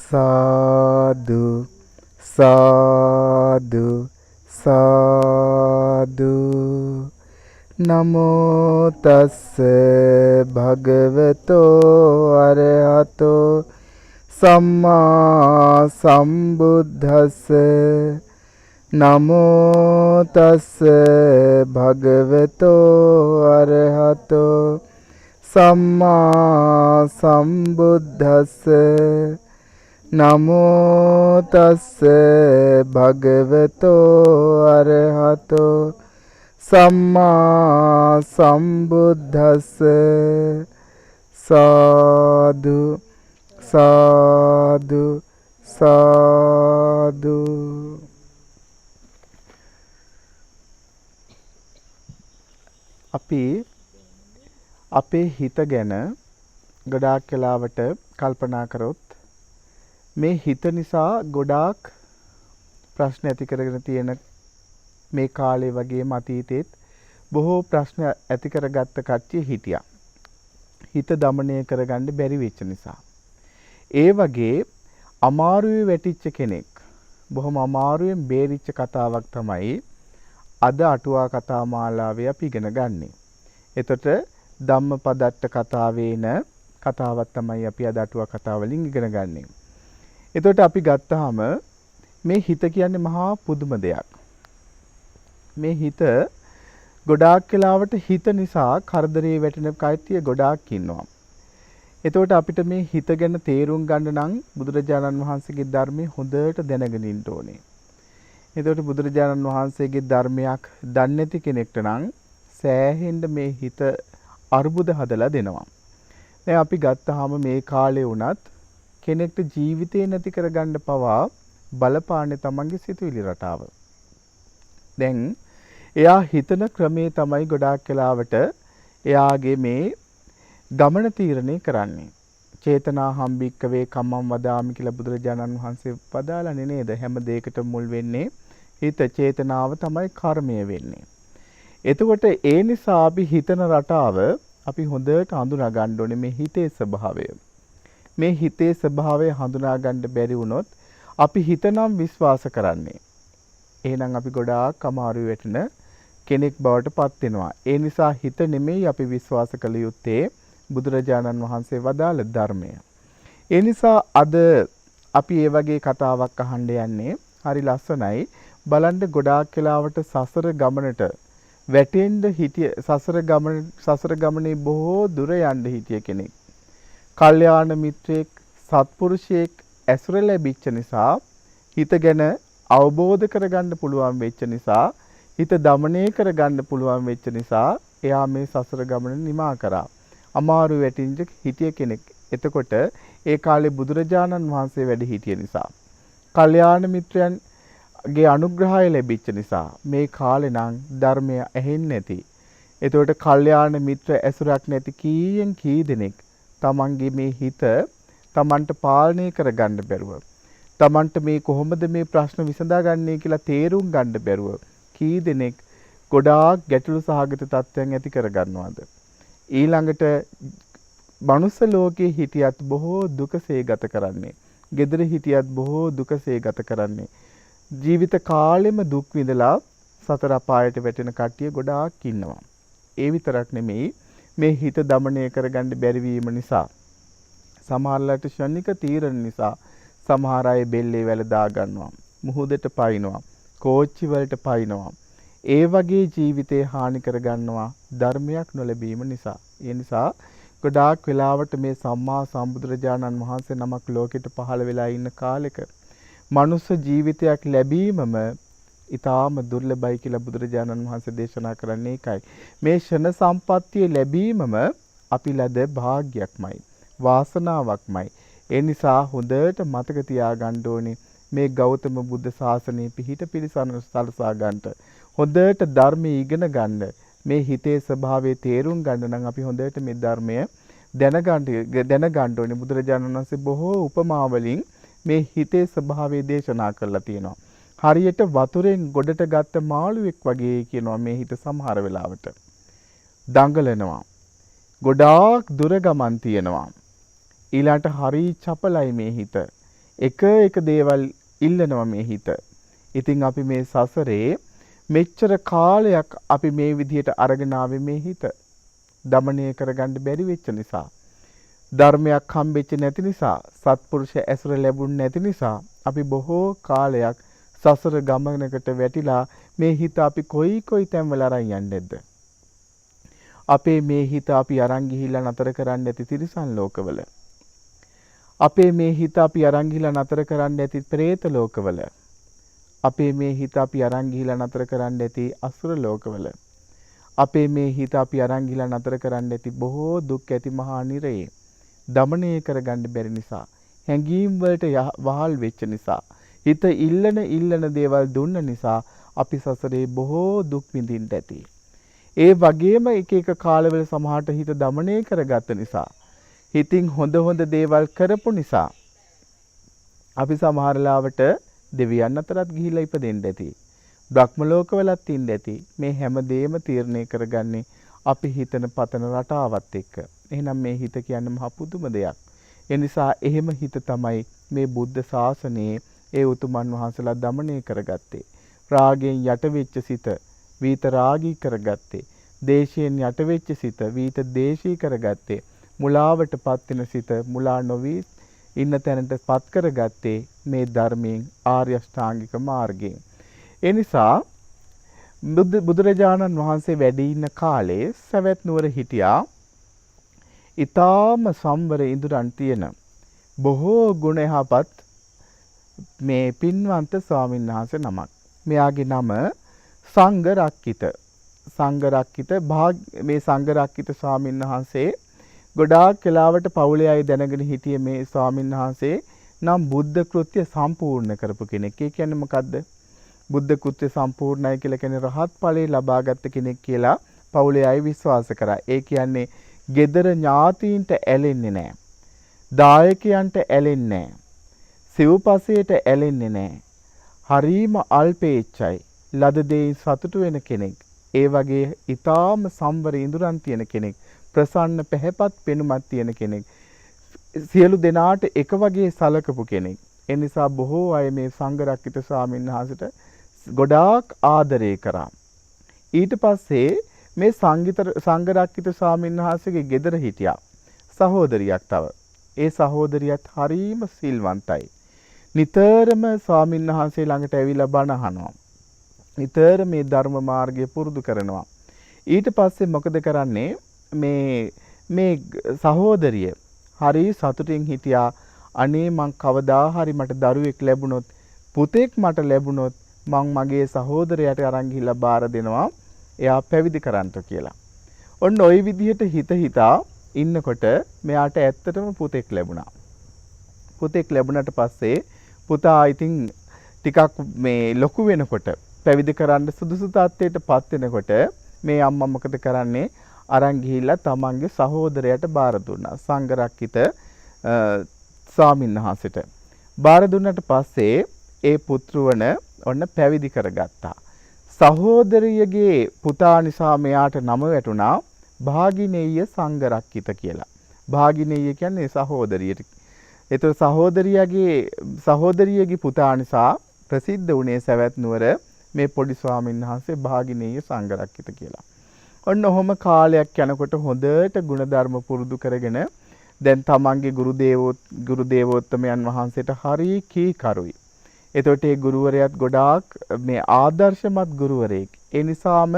සාදු සාදු සාදු නමෝ තස්ස භගවතෝ අරහතෝ සම්මා සම්බුද්දස්ස නමෝ තස්ස භගවතෝ අරහතෝ සම්මා සම්බුද්දස්ස නමෝ තස්ස භගවතෝ අරහතෝ සම්මා සම්බුද්දස්ස සාදු සාදු සාදු. අපි අපේ හිත ගැන ගොඩාක් වෙලාවට කල්පනා කරොත් මේ හිත නිසා ගොඩාක් ප්‍රශ්න ඇති කරගෙන තියෙන මේ කාලේ වගේම අතීතෙත් බොහෝ ප්‍රශ්න ඇති කරගත්ත කට්ටිය හිටියා. හිත দমনය කරගන්න බැරි වෙච්ච නිසා. ඒ වගේ අමාරුවේ වැටිච්ච කෙනෙක් බොහොම අමාරුවෙන් බේරිච්ච කතාවක් තමයි අද අටුවා කතා මාලාවේ අපි ඉගෙන ගන්නෙ. එතකොට ධම්මපදට්ට කතාවේන කතාවක් තමයි අපි අද අටුවා කතාව වලින් ඉගෙන ගන්නෙ. එතකොට අපි ගත්තාම මේ හිත කියන්නේ මහා පුදුම දෙයක්. මේ හිත ගොඩාක් වෙලාවට හිත නිසා කරදරේ වැටෙන කයිතිය ගොඩාක් ඉන්නවා. එතකොට අපිට මේ හිත ගැන තේරුම් ගන්න නම් බුදුරජාණන් වහන්සේගේ ධර්මයේ හොඳට දැනගෙන ඉන්න ඕනේ. එතකොට බුදුරජාණන් වහන්සේගේ ධර්මයක් දන්නේ නැති කෙනෙක්ට නම් සෑහෙන්න මේ හිත අරුබුද හදලා දෙනවා. දැන් අපි ගත්තාම මේ කාලේ වුණත් කෙනෙක්ට ජීවිතේ නැති කරගන්න පවා බලපාන්නේ තමන්ගේ සිතුවිලි රටාව. දැන් එයා හිතන ක්‍රමේ තමයි ගොඩාක් වෙලාවට එයාගේ මේ ගමන තීරණය කරන්නේ. චේතනා හම්බික්කවේ කම්මම් වදාමි කියලා බුදුරජාණන් වහන්සේ පදාලානේ නේද? හැම දෙයකට මුල් වෙන්නේ හිත. චේතනාව තමයි කර්මය වෙන්නේ. එතකොට ඒ නිසා අපි හිතන රටාව අපි හොඳට හඳුනා ගන්න ඕනේ මේ හිතේ ස්වභාවය. මේ හිතේ ස්වභාවය හඳුනා ගන්න බැරි වුණොත් අපි හිතනම් විශ්වාස කරන්නේ. එහෙනම් අපි ගොඩාක් අමාරු වෙටන කෙනෙක් බවට පත් වෙනවා. ඒ නිසා හිත නෙමෙයි අපි විශ්වාස කළ යුත්තේ බුදුරජාණන් වහන්සේ වදාළ ධර්මය. ඒ නිසා අද අපි මේ වගේ කතාවක් අහන්න යන්නේ හරි ලස්සනයි. බලන්න ගොඩාක් වෙලාවට සසර ගමනට වැටෙන්න හිටිය සසර ගමනේ බොහෝ දුර යන්න හිටිය කෙනෙක්. කල්යාණ මිත්‍රයෙක් සත්පුරුෂයෙක් ඇසුර ලැබිච්ච නිසා හිත ගැන අවබෝධ කරගන්න පුළුවන් වෙච්ච නිසා හිත দমনය කරගන්න පුළුවන් වෙච්ච නිසා එයා මේ සසර ගමන නිමා කරා. අමාරු වැටින්ජ හිටිය කෙනෙක්. එතකොට ඒ කාලේ බුදුරජාණන් වහන්සේ වැඩ හිටිය නිසා කල්යාණ මිත්‍රයන්ගේ අනුග්‍රහය ලැබිච්ච නිසා මේ කාලේ නම් ධර්මය ඇහෙන්නේ නැති. එතකොට කල්යාණ මිත්‍ර ඇසුරක් නැති කීයෙන් කී දෙනෙක් තමන්ගේ මේ හිත තමන්ට පාලනය කරගන්න බැරුව තමන්ට මේ කොහොමද මේ ප්‍රශ්න විසඳාගන්නේ කියලා තේරුම් ගන්න බැරුව කී දෙනෙක් ගොඩාක් ගැටලු සහගත තත්ත්වයන් ඇති කරගන්නවද? ඊළඟට මනුස්ස ලෝකයේ හිටියත් බොහෝ දුකසේ ගත කරන්නේ. gedara හිටියත් බොහෝ දුකසේ ගත කරන්නේ. ජීවිත කාලෙම දුක් විඳලා සතර අපායට වැටෙන කට්ටිය ගොඩාක් ඉන්නවා. ඒ විතරක් නෙමෙයි මේ හිත দমনය කරගන්න බැරි වීම නිසා සමහරලාට ශනික තීරණ නිසා සමහර අය බෙල්ලේ වැල දා ගන්නවා. මුහුදට පයින්නවා. කෝච්චි වලට පයින්නවා. ඒ වගේ ජීවිතේ හානි කර ගන්නවා ධර්මයක් නොලැබීම නිසා. ඒ නිසා ගොඩාක් වෙලාවට මේ සම්මා සම්බුදුරජාණන් වහන්සේ නමක් ලෝකෙට පහළ වෙලා ඉන්න කාලෙක මනුස්ස ජීවිතයක් ලැබීමම ඊටාම දුර්ලභයි කියලා බුදුරජාණන් වහන්සේ දේශනා කරන්නේ ඒකයි. මේ ෂණ සම්පත්තිය ලැබීමම අපි ලද භාග්යක්මයි, වාසනාවක්මයි. ඒ නිසා හොඳට මතක තියාගන්න ඕනේ මේ ගෞතම බුද්ධ ශාසනය පිහිට පිළිසරණ සලසා ගන්නට. හොඳට ධර්මයේ ඉගෙන ගන්න. මේ හිතේ ස්වභාවය තේරුම් ගන්න නම් අපි හොඳට මේ ධර්මය දැනගන්න ඕනේ. බුදුරජාණන් වහන්සේ බොහෝ උපමා වලින් මේ හිතේ ස්වභාවය දේශනා කරලා තියෙනවා. හරියට වතුරෙන් ගොඩට ගත්ත මාළුවෙක් වගේ කියනවා මේ හිත සමහර වෙලාවට. දඟලනවා. ගොඩාක් දුර ගමන් තියනවා. ඊළාට හරි චපලයි මේ හිත. එක එක දේවල් ඉල්ලනවා මේ හිත. ඉතින් අපි මේ සසරේ මෙච්චර කාලයක් අපි මේ විදිහට අරගෙන ආවේ මේ හිත දමනය කරගන්න බැරි වෙච්ච නිසා. ධර්මයක් හම්බෙච්ච නැති නිසා, සත්පුරුෂ ඇසුර ලැබුණ නැති නිසා අපි බොහෝ කාලයක් සසර ගමනකට වැටිලා මේ හිත අපි කොයි තැන්වල අරන් යන්නේද? අපේ මේ හිත අපි අරන් ගිහිල්ලා නතර කරන්න ඇති තිරිසන් ලෝකවල. අපේ මේ හිත අපි අරන් ගිහිල්ලා නතර කරන්න ඇති പ്രേත ලෝකවල. අපේ මේ හිත අපි අරන් ගිහිල්ලා නතර කරන්න ඇති අසුර ලෝකවල. අපේ මේ හිත අපි අරන් ගිහිල්ලා නතර කරන්න ඇති බොහෝ දුක් ඇති මහා නිරයේ. දමනය කරගන්න බැරි නිසා, හැඟීම් වලට වහල් වෙච්ච නිසා, හිත ඉල්ලන දේවල් දුන්න නිසා අපි සසරේ බොහෝ දුක් විඳින්න ඇති. ඒ වගේම එක කාලවල සමහරට හිත දමනය කරගත්ත නිසා, හිතින් හොඳ දේවල් කරපු නිසා අපි සමහර ලාවට දෙවියන් අතරත් ගිහිලා ඉපදෙන්න ඇති. බ්‍රහ්ම ලෝකවලත් ඉන්න ඇති. මේ හැමදේම තීරණය කරගන්නේ අපි හිතන පතන රටාවත් එක්ක. එහෙනම් මේ හිත කියන්නේ මහ පුදුම දෙයක්. ඒ නිසා එහෙම හිත තමයි මේ බුද්ධ ශාසනයේ ඒ උතුමන් වහන්සේලා දමනය කරගත්තේ. රාගයෙන් යට වෙච්ච සිත වීත රාගී කරගත්තේ. දේශයෙන් යට වෙච්ච සිත වීත දේශී කරගත්තේ. මුලාවට පත් වෙන සිත මුලා නොවි ඉන්න තැනට පත් කරගත්තේ මේ ධර්මයෙන් ආර්ය අෂ්ටාංගික මාර්ගයෙන්. ඒ නිසා බුදුරජාණන් වහන්සේ වැඩ ඉන්න කාලේ සවැත් නුවර හිටියා ඊටාම සම්වර ඉඳුරන් තියෙන බොහෝ ගුණ යහපත් මේ පින්වන්ත ස්වාමීන් වහන්සේ නමක්. මෙයාගේ නම සංඝරක්කිත. මේ සංඝරක්කිත ස්වාමීන් වහන්සේ ගොඩාක් වෙලාවට පවුලේ අය දැනගෙන හිටියේ මේ ස්වාමීන් වහන්සේ නම් බුද්ධ කෘත්‍ය සම්පූර්ණ කරපු කෙනෙක්. ඒ කියන්නේ මොකද්ද? බුද්ධ කෘත්‍ය සම්පූර්ණයි කියලා කියන්නේ රහත් ඵලයේ ලබාගත් කෙනෙක් කියලා පවුලේ අය විශ්වාස කරා. ඒ කියන්නේ ගෙදර ඥාතීන්ට ඇලෙන්නේ නැහැ. දායකයන්ට ඇලෙන්නේ නැහැ. සිව්පසයට ඇලෙන්නේ නැහැ. හරීම අල්පේච්ඡයි. ලද දෙයින් සතුටු වෙන කෙනෙක්. ඒ වගේ ඊටාම සම්වර ඉඳුරන් තියෙන කෙනෙක්. ප්‍රසන්න පැහැපත් පෙනුමක් තියෙන කෙනෙක්. සියලු දෙනාට එක වගේ සලකපු කෙනෙක්. ඒ නිසා බොහෝ අය මේ සංඝරක්කිත ස්වාමීන් වහන්සේට ගොඩාක් ආදරය කරා. ඊට පස්සේ මේ සංඝරක්කිත ස්වාමීන් වහන්සේගේ ගෙදර හිටියා සහෝදරියක් තව. ඒ සහෝදරියත් හරීම සිල්වන්තයි. නිතරම ස්වාමීන් වහන්සේ ළඟට ඇවිල්ලා බණ අහනවා. නිතර මේ ධර්ම මාර්ගය පුරුදු කරනවා. ඊට පස්සේ මොකද කරන්නේ? මේ සහෝදරිය හරි සතුටින් හිටියා. අනේ මං කවදා හරි මට දරුවෙක් ලැබුණොත්, පුතෙක් මට ලැබුණොත් මං මගේ සහෝදරයාට අරන් ගිහිල්ලා බාර දෙනවා. එයා පැවිදි කරන්ට කියලා. ඔන්න ওই විදිහට හිතා ඉන්නකොට මෙයාට ඇත්තටම පුතෙක් ලැබුණා. පුතෙක් ලැබුණට පස්සේ පුතා ඉතින් ටිකක් මේ ලොකු වෙනකොට පැවිදි කරන්න සුදුසු තත්ත්වයටපත් වෙනකොට මේ අම්මා මොකද කරන්නේ? අරන් ගිහිල්ලා තමන්ගේ සහෝදරයාට බාර දුන්නා. සංඝරක්කිත ස්වාමීන් වහන්සේට බාර දුන්නට පස්සේ ඒ පුත්‍රවන ඔන්න පැවිදි කරගත්තා. සහෝදරියගේ පුතා නිසා මෙයාට නම වැටුණා භාගිනේය සංඝරක්කිත කියලා. භාගිනේය කියන්නේ සහෝදරියට. ඒතර සහෝදරියගේ පුතා නිසා ප්‍රසිද්ධ වුණේ සවැත් නුවර මේ පොඩි ස්වාමීන් වහන්සේ භාගිනේය සංඝරක්කිත කියලා. ඔන්න ඔහොම කාලයක් යනකොට හොඳට ಗುಣධර්ම පුරුදු කරගෙන දැන් තමන්ගේ ගුරුදේවෝත්තමයන් වහන්සේට හරි කීකරුයි. එතකොට ඒ ගුරුවරයාත් ගොඩාක් මේ ආදර්ශමත් ගුරුවරයෙක්. ඒ නිසාම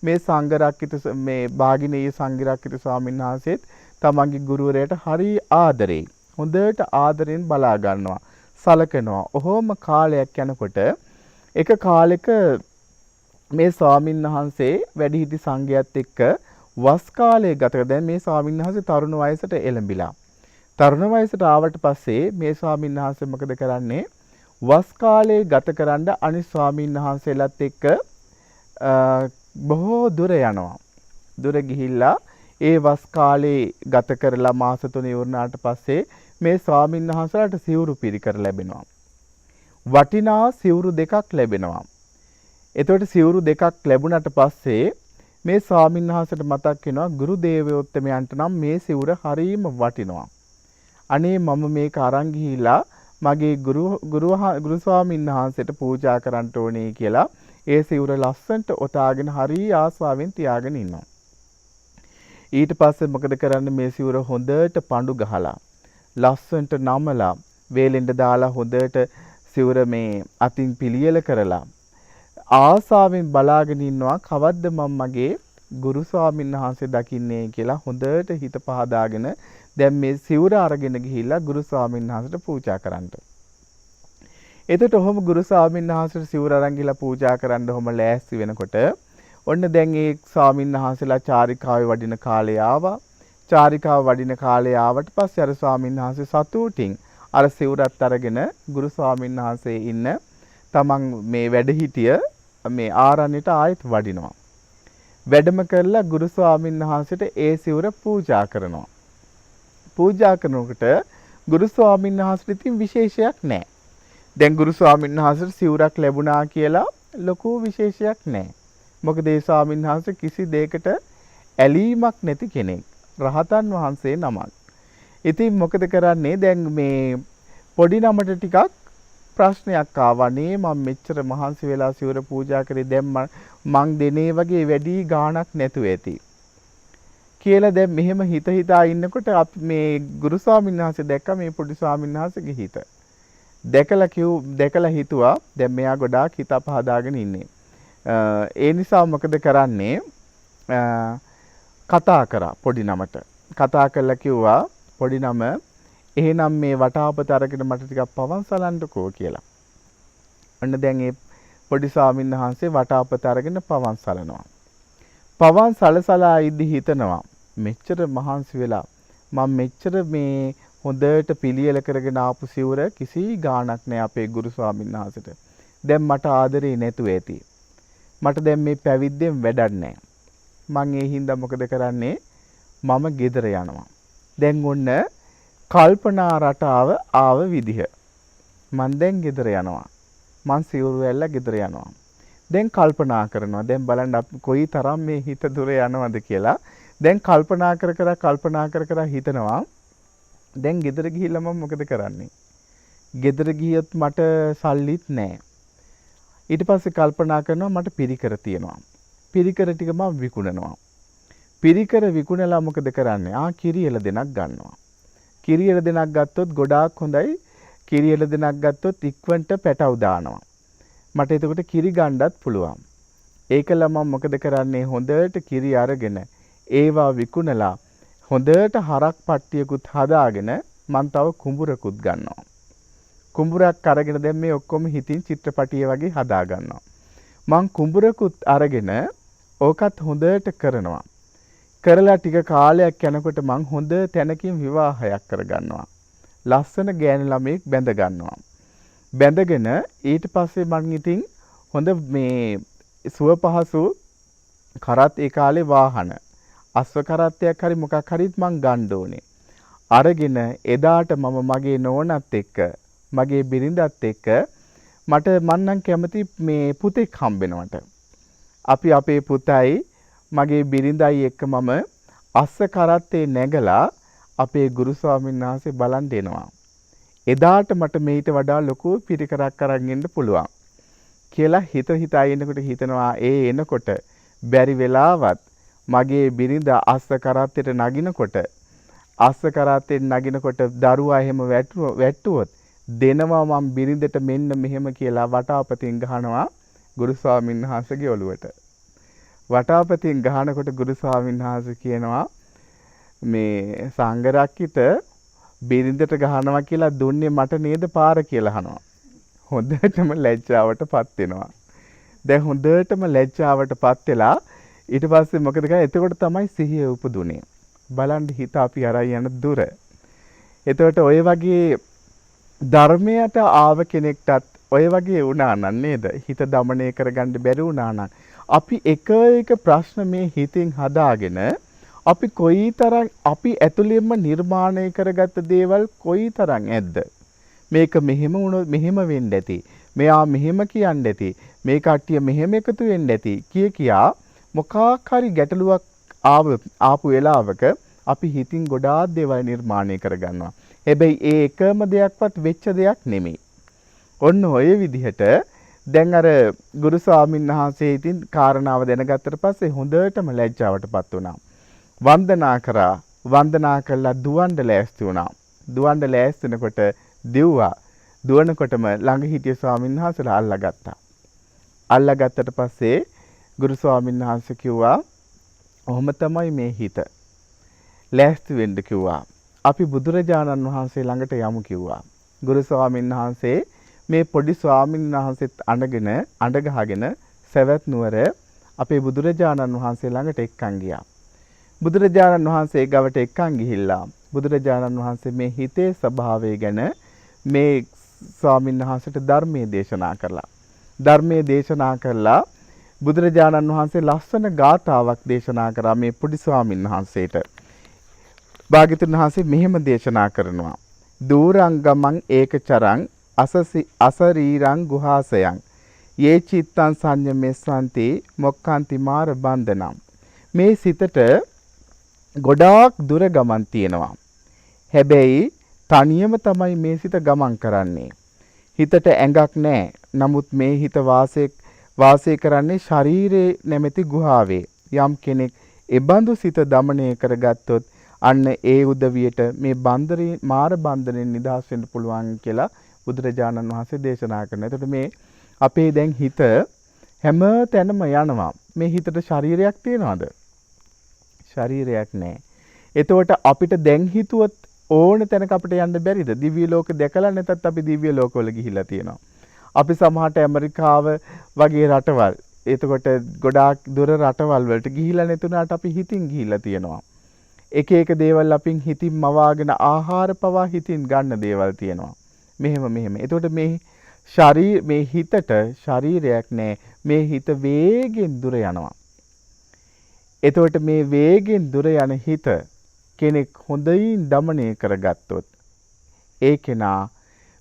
මේ සංඝරක්කිත මේ භාගිනේය සංඝරක්කිත ස්වාමීන් වහන්සේත් තමන්ගේ ගුරුවරයාට හරි ආදරෙයි. හොඳට ආදරෙන් බලා ගන්නවා, සලකනවා. ඔහොම කාලයක් යනකොට එක කාලෙක මේ ස්වාමීන් වහන්සේ වැඩිහිටි සංඝයාත් එක්ක වස් කාලය ගත කරලා දැන් මේ ස්වාමීන් වහන්සේ තරුණ වයසට එළඹිලා. තරුණ වයසට ආවට පස්සේ මේ ස්වාමීන් වහන්සේ මොකද කරන්නේ? වස් කාලේ ගත කරන්න අනිත් ස්වාමීන් වහන්සේලාත් එක්ක බොහෝ දුර යනවා. දුර ගිහිල්ලා ඒ වස් කාලේ ගත කරලා මාස 3 ඉවරනාට පස්සේ මේ ස්වාමීන් වහන්සේලාට සිවුරු පිරිකර ලැබෙනවා. වටිනා සිවුරු දෙකක් ලැබෙනවා. එතකොට සිවුරු දෙකක් ලැබුණට පස්සේ මේ ස්වාමීන් වහන්සේට මතක් වෙනවා ගුරු දේවෝත්තමයන්ට නම් මේ සිවුර හරීම වටිනවා. අනේ මම මේක අරන් ගිහිලා මගේ ගුරු ස්වාමීන් වහන්සේට පූජා කරන්න ඕනේ කියලා ඒ සිවුර ලස්සනට ඔතාගෙන හරි ආස්වාවෙන් තියාගෙන ඉන්නවා. ඊට පස්සේ මොකද කරන්නේ මේ සිවුර හොඳට පඳු ගහලා ලස්සනට නමලා වේලෙන්ඩ දාලා හොඳට සිවුර මේ අතින් පිළියෙල කරලා ආසාවෙන් බලාගෙන ඉන්නවා කවද්ද මම මගේ ගුරු ස්වාමීන් වහන්සේ දකින්නේ කියලා හොඳට හිත පහදාගෙන දැන් මේ සිවුර අරගෙන ගිහිල්ලා ගුරු ස්වාමීන් වහන්සේට පූජා කරන්න. එතකොට ඔහොම ගුරු ස්වාමීන් වහන්සේට සිවුර අරන් ගිහිල්ලා පූජා කරන්න ඔහොම ලෑස්ති වෙනකොට ඔන්න දැන් ඒ ස්වාමීන් වහන්සේලා චාරිකාවේ වඩින කාලය ආවා. චාරිකාව වඩින කාලය ආවට පස්සේ අර ස්වාමීන් වහන්සේ සතුටින් අර සිවුරත් අරගෙන ගුරු ස්වාමීන් වහන්සේ ඉන්න තමන් මේ වැඩහිටිය මේ ආරණ්‍යට ආයෙත් වඩිනවා. වැඩම කරලා ගුරු ස්වාමීන් වහන්සේට ඒ සිවුර පූජා කරනවා. පූජා කරනකොට ගුරු ස්වාමීන් වහන්සේට ඉතින් විශේෂයක් නැහැ. දැන් ගුරු ස්වාමීන් වහන්සේට සිවුරක් ලැබුණා කියලා ලොකු විශේෂයක් නැහැ. මොකද ඒ ස්වාමීන් වහන්සේ කිසි දෙයකට ඇලීමක් නැති කෙනෙක්. රහතන් වහන්සේ නමක්. ඉතින් මොකද කරන්නේ දැන් මේ පොඩි නමට ටිකක් ප්‍රශ්නයක් ආවනේ මම මෙච්චර මහන්සි වෙලා සිවුර පූජා කරේ දැන් මං දෙනේ වගේ වැඩි ගාණක් නැතුව ඇති කියලා දැන් මෙහෙම හිතා ඉන්නකොට අපි මේ ගුරු ස්වාමීන් වහන්සේ දැක්ක මේ පොඩි ස්වාමීන් වහන්සේගේ හිත දැකලා හිතුවා දැන් මෙයා ගොඩාක් හිත පහදාගෙන ඉන්නේ ඒ නිසා මොකද කරන්නේ කතා කරා පොඩි නමට කතා කරලා කිව්වා පොඩි නම එහෙනම් මේ වටාපත අරගෙන මට ටිකක් පවන් සලන්නකෝ කියලා. අන්න දැන් ඒ පොඩි ස්වාමීන් වහන්සේ වටාපත අරගෙන පවන් සලනවා. පවන් සලසලා ඉදි හිතනවා මෙච්චර මහන්සි වෙලා මම මෙච්චර මේ හොඳට පිළියෙල කරගෙන ආපු සිවුර කිසි ගාණක් නෑ අපේ ගුරු ස්වාමීන් වහන්සේට. දැන් මට ආදරේ නැතුව ඇති. මට දැන් මේ පැවිද්දෙන් වැඩක් නෑ. මං ඒ හින්දා මොකද කරන්නේ? මම ගෙදර යනවා. දැන් ඔන්න කල්පනා රටාව ආව විදිහ. මං දැන් ගෙදර යනවා. මං සිවුරු ඇල්ල ගෙදර යනවා. දැන් කල්පනා කරනවා. දැන් බලන්න කොයි තරම් මේ හිත දුර යනවද කියලා. දැන් කල්පනා කර හිතනවා. දැන් ගෙදර ගිහිල්ලා මම මොකද කරන්නේ? ගෙදර ගියොත් මට සල්ලිත් නැහැ. ඊට පස්සේ කල්පනා කරනවා මට පිරිකර තියෙනවා. පිරිකර ටික මම විකුණනවා. පිරිකර විකුණලා මොකද කරන්නේ? කිරි එළ දෙනක් ගන්නවා. කිරි එළ දෙනක් ගත්තොත් ගොඩාක් හොඳයි. කිරි එළ දෙනක් ගත්තොත් ඉක්වන්ට පැටව දානවා. මට එතකොට කිරි ගන්නත් පුළුවන්. ඒකල මම මොකද කරන්නේ? හොඳට කිරි අරගෙන ඒවා විකුණලා හොඳට හරක් පට්ටියකුත් හදාගෙන මං තව කුඹුරකුත් ගන්නවා. කුඹුරක් අරගෙන දැන් මේ ඔක්කොම හිතින් චිත්‍රපටිය වගේ හදා ගන්නවා. මං කුඹුරකුත් අරගෙන ඕකත් හොඳට කරනවා. කරලා ටික කාලයක් යනකොට මං හොඳ තැනකින් විවාහයක් කරගන්නවා. ලස්සන ගෑනු ළමෙක් බැඳ ගන්නවා. බැඳගෙන ඊට පස්සේ මං ඉතින් හොඳ මේ සුව පහසු කරත් ඒ කාලේ වාහන අස්ව කරත්තයක් හරි මොකක් හරිත් මං ගන්න ඕනේ. අරගෙන එදාට මම මගේ නෝනත් එක්ක මගේ බිරිඳත් එක්ක මට මන්නම් කැමති මේ පුතෙක් හම්බෙනවට. අපි අපේ පුතයි මගේ බිරිඳයි එක්ක මම අස්ස කරත්තේ නැගලා අපේ ගුරු ස්වාමීන් වහන්සේ බලන් දෙනවා. එදාට මට මේට වඩා ලොකු පිරිකරක් අරන් එන්න පුළුවන් කියලා හිතා ඉන්නකොට හිතනවා ඒ එනකොට බැරි වෙලාවත් මගේ බිරිඳ අස්ස කරත්තේට නගිනකොට අස්ස කරත්තේ නගිනකොට දරුවා එහෙම වැට්ටුවොත් දෙනවා මම බිරිඳට මෙන්න මෙහෙම කියලා වටාපතින් ගහනවා ගුරු ස්වාමීන් වහන්සේගේ ඔළුවට. වටාපතින් ගහනකොට ගුරු ස්වාමීන් වහන්සේ කියනවා මේ සංඝරක්කිට බිරිඳට ගහනවා කියලා දුන්නේ මට නේද පාර කියලා අහනවා. හොඳටම ලැජ්ජාවටපත් වෙනවා. දැන් හොඳටම ලැජ්ජාවටපත් වෙලා ඊට පස්සේ මොකද කරන්නේ? එතකොට තමයි සිහිය උපදුනේ. බලන්න හිත අපි අරයි යන දුර. එතකොට ඔය වගේ ධර්මයට ආව කෙනෙක්ටත් ඔය වගේ වුණා නම් නේද? හිත দমনය කරගන්න බැරි වුණා නම් අපි එක ප්‍රශ්න මේ හිතින් හදාගෙන අපි කොයිතරම් අපි ඇතුළෙන්ම නිර්මාණය කරගත්ත දේවල් කොයිතරම් ඇද්ද? මේක මෙහෙම වුණොත් මෙහෙම වෙන්න ඇති. මෙයා මෙහෙම කියන්න ඇති. මේ කට්ටිය මෙහෙම එකතු වෙන්න ඇති. කියා මොකක් හරි ගැටලුවක් ආපු වෙලාවක අපි හිතින් ගොඩාක් දේවල් නිර්මාණය කරගන්නවා. හැබැයි ඒ එකම දෙයක්වත් වෙච්ච දෙයක් නෙමෙයි. ඔන්න ඔය විදිහට දැන් අර ගුරු ස්වාමීන් වහන්සේ ඉතින් කාරණාව දැනගත්තට පස්සේ හොඳටම ලැජ්ජාවටපත් වුණා. වන්දනා කරා. වන්දනා කළා දුවන්න ලෑස්ති වුණා. දුවන්න ලෑස්ති වෙනකොට දිව්වා. දුවනකොටම ළඟ හිටිය ස්වාමීන් වහන්සේලා අල්ලගත්තා. අල්ලගත්තට පස්සේ ගුරු ස්වාමීන් වහන්සේ කිව්වා ඔහොම තමයි මේ හිත. ලෑස්ති වෙන්න කිව්වා. අපි බුදුරජාණන් වහන්සේ ළඟට යමු කිව්වා. ගුරු ස්වාමීන් වහන්සේ මේ පොඩි ස්වාමීන් වහන්සේත් අඬ ගහගෙන සවැත් නුවර අපේ බුදුරජාණන් වහන්සේ ළඟට එක්කන් ගියා. බුදුරජාණන් වහන්සේ ගාවට එක්කන් ගිහිල්ලා බුදුරජාණන් වහන්සේ මේ හිතේ ස්වභාවය ගැන මේ ස්වාමීන් වහන්සේට ධර්මයේ දේශනා කළා. ධර්මයේ දේශනා කළා බුදුරජාණන් වහන්සේ ලස්සන ගාථාවක් දේශනා කරා මේ පොඩි ස්වාමීන් වහන්සේට. භාග්‍යතුන් වහන්සේ මෙහෙම දේශනා කරනවා. දූරංගමං ඒකචරං අසරීරං ගුහාසයන් යේ චිත්තං සංයමෙස්සන්ති මොක්ඛන්ති මාර බන්ධනම්. මේ සිතට ගොඩාක් දුර ගමන් තියෙනවා. හැබැයි තනියම තමයි මේ සිත ගමන් කරන්නේ. හිතට ඇඟක් නැහැ. නමුත් මේ හිත වාසය කරන්නේ ශරීරයේ නැමැති ගුහාවේ. යම් කෙනෙක් එබඳු සිත දමනය කරගත්තොත් අන්න ඒ උදවියට මේ බන්දරේ මාර බන්ධනෙන් නිදහස් වෙන්න පුළුවන් කියලා බුදුරජාණන් වහන්සේ දේශනා කරනවා. එතකොට මේ අපේ දැන් හිත හැම තැනම යනවා. මේ හිතට ශරීරයක් තියනවද? ශරීරයක් නැහැ. එතකොට අපිට දැන් හිතුවොත් ඕන තැනක අපිට යන්න බැරිද? දිව්‍ය ලෝක දැකලා නැතත් අපි දිව්‍ය ලෝකවල ගිහිලා තියෙනවා. අපි සමහරට ඇමරිකාව වගේ රටවල් එතකොට ගොඩාක් දුර රටවල් වලට ගිහිලා නැතුණාට අපි හිතින් ගිහිලා තියෙනවා. එක එක දේවල් අපින් හිතින් මවාගෙන ආහාර පවා හිතින් ගන්න දේවල් තියෙනවා. මෙහෙම. එතකොට මේ හිතට ශරීරයක් නැහැ. මේ හිත වේගෙන් දුර යනවා. එතකොට මේ වේගෙන් දුර යන හිත කෙනෙක් හොඳින් දමනය කරගත්තොත් ඒ කෙනා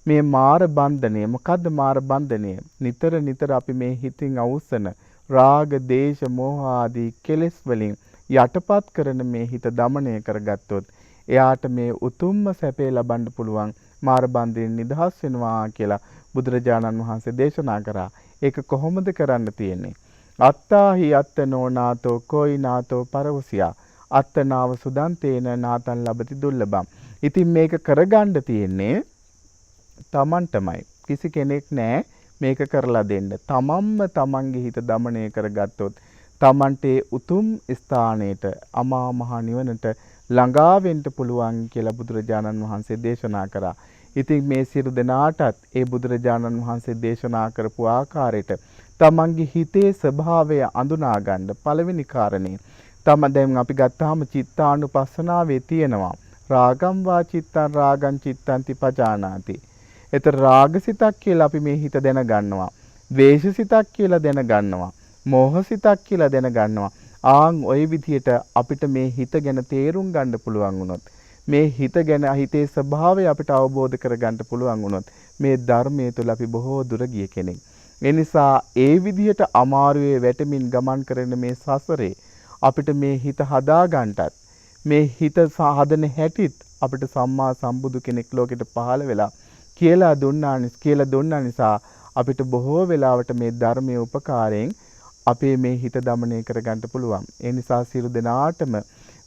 මේ මාර බන්ධනය මොකද්ද මාර බන්ධනය? නිතර අපි මේ හිතින් අවුස්සන රාග, දේශ, මෝහ ආදී කෙලෙස් වලින් යටපත් කරන මේ හිත දමනය කරගත්තොත් එයාට මේ උතුම්ම සැපේ ලබන්න පුළුවන් මාර බන්ධයෙන් නිදහස් වෙනවා කියලා බුදුරජාණන් වහන්සේ දේශනා කරා. ඒක කොහොමද කරන්න තියෙන්නේ? අත්තාහි අත්තනෝ නාතෝ කොයි නාතෝ පරවසියා අත්තනාව සුදන්තේන නාතන් ලබති දුර්ලභම්. ඉතින් මේක කරගන්න තියෙන්නේ තමන්ටමයි. කිසි කෙනෙක් නැහැ මේක කරලා දෙන්න. තමන්ම තමන්ගේ හිත දමනය කරගත්තොත් තමන්ට උතුම් ස්ථානයට අමා මහ නිවනට ළඟා වෙන්න පුළුවන් කියලා බුදුරජාණන් වහන්සේ දේශනා කරා. ඉතින් මේ සියලු දෙනාටත් ඒ බුදුරජාණන් වහන්සේ දේශනා කරපු ආකාරයට තමන්ගේ හිතේ ස්වභාවය අඳුනා ගන්න පළවෙනි කාරණේ දැන් අපි ගත්තාම චිත්තානුපස්සනාවේ තියෙනවා රාගම් වා චිත්තං රාගං චිත්තන්ති පජානාති. ඒතර රාගසිතක් කියලා අපි මේ හිත දැනගන්නවා. ද්වේෂසිතක් කියලා දැනගන්නවා. මෝහසිතක් කියලා දැනගන්නවා. ආන් ওই විදිහට අපිට මේ හිත ගැන තේරුම් ගන්න පුළුවන් වුණොත් මේ හිත ගැන හිතේ ස්වභාවය අපිට අවබෝධ කරගන්න පුළුවන් වුණොත් මේ ධර්මයේ තුල අපි බොහෝ දුර ගිය කෙනෙක්. ඒ නිසා ඒ විදිහට අමාරුවේ වැටමින් ගමන් කරන මේ සසරේ අපිට මේ හිත හදා ගන්නටත් මේ හිත හදන හැටිත් අපිට සම්මා සම්බුදු කෙනෙක් ලෝකෙට පහළ වෙලා කියලා දුන්නා නිසා අපිට බොහෝ වෙලාවට මේ ධර්මයේ උපකාරයෙන් අපේ මේ හිත දමනය කරගන්න පුළුවන්. ඒ නිසා සියලු දෙනාටම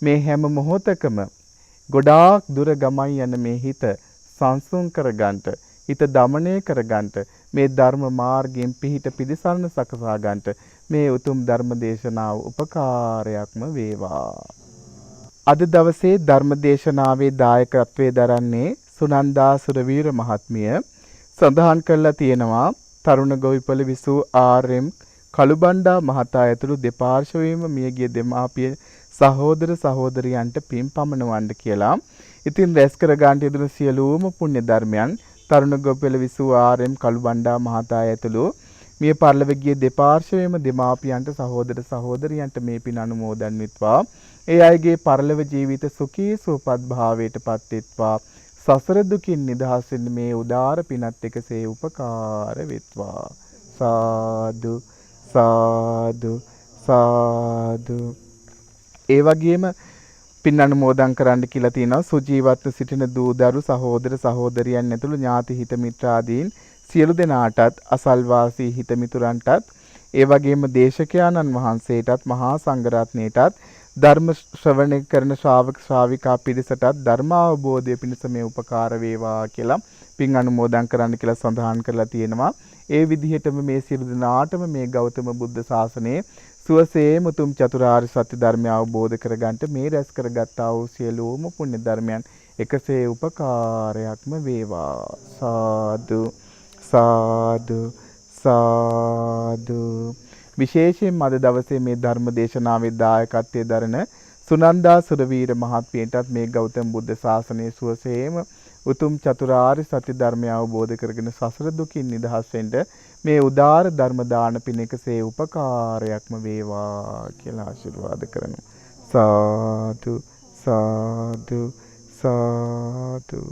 මේ හැම මොහොතකම ගොඩාක් දුර ගමන් යන මේ හිත සංසුන් කරගන්න, හිත දමනය කරගන්න, මේ ධර්ම මාර්ගයෙන් පිහිට පිළිසරණ සකසා ගන්නට මේ උතුම් ධර්ම දේශනාව උපකාරයක්ම වේවා. අද දවසේ ධර්ම දේශනාවේ දායකත්වයේ දරන්නේ සුනන්දා සුරවීර මහත්මිය. සඳහන් කරලා තියෙනවා තරුණ ගොවිපළ විසූ ආර්.එම්. කළුබණ්ඩා මහතා ඇතුළු දෙපාර්ශ්වයේම මියගිය දෙමාපිය සහෝදර සහෝදරියන්ට පින් පමනවන්න කියලා. ඉතින් රැස් කර ගන්නට යෙදුණු සියලුම පුණ්‍ය ධර්මයන් තරුණ ගොවිපළ විසූ ආර්.එම්. කළුබණ්ඩා මහතා ඇතුළු මිය පරලොව ගිය දෙපාර්ශ්වයේම දෙමාපියන්ට සහෝදර සහෝදරියන්ට මේ පින් අනුමෝදන් වෙත්වා. ඒ අයගේ පරලොව ජීවිත සුඛී සුවපත් භාවයට පත් වෙත්වා. සසර දුකින් නිදහස් වෙන්න මේ උදාර පිනත් එකසේ උපකාර වෙත්වා. සාදු සාදු සාදු. ඒ වගේම පින් අනුමෝදන් කරන්න කියලා තියෙනවා. සුජීවත්ව සිටින දූ දරු සහෝදර සහෝදරියන් ඇතුළු ඥාති හිත මිත්‍රාදීන් සියලු දෙනාටත් අසල්වාසී හිත මිතුරන්ටත් ඒ වගේම දේශකයාණන් වහන්සේටත් මහා සංඝරත්නයටත් ධර්ම ශ්‍රවණය කරන ශ්‍රාවක ශ්‍රාවිකා පිරිසටත් ධර්ම අවබෝධය පිණිස මේ උපකාර වේවා කියලා පින් අනුමෝදන් කරන්න කියලා සඳහන් කරලා තියෙනවා. ඒ විදිහටම මේ සියලු දෙනාටම මේ ගෞතම බුද්ධ ශාසනයේ සුවසේ මුතුම් චතුරාර්ය සත්‍ය ධර්මය අවබෝධ කරගන්නට මේ රැස් කරගත්තා වූ සියලුම පුණ්‍ය ධර්මයන් එකසේ උපකාරයක්ම වේවා. සාදු සාදු සාදු. විශේෂයෙන් අද දවසේ මේ ධර්ම දේශනාවේ දායකත්වයේ දරන සුනන්දා සුරවීර මහත්මියටත් මේ ගෞතම බුද්ධ ශාසනයේ සුවසේම උතුම් චතුරාර්ය සත්‍ය ධර්මය අවබෝධ කරගෙන සසර දුකින් නිදහස් වෙන්න මේ උදාර ධර්ම දාන පින එකසේ උපකාරයක්ම වේවා කියලා ආශිර්වාද කරනවා. සාදු සාදු සාදු.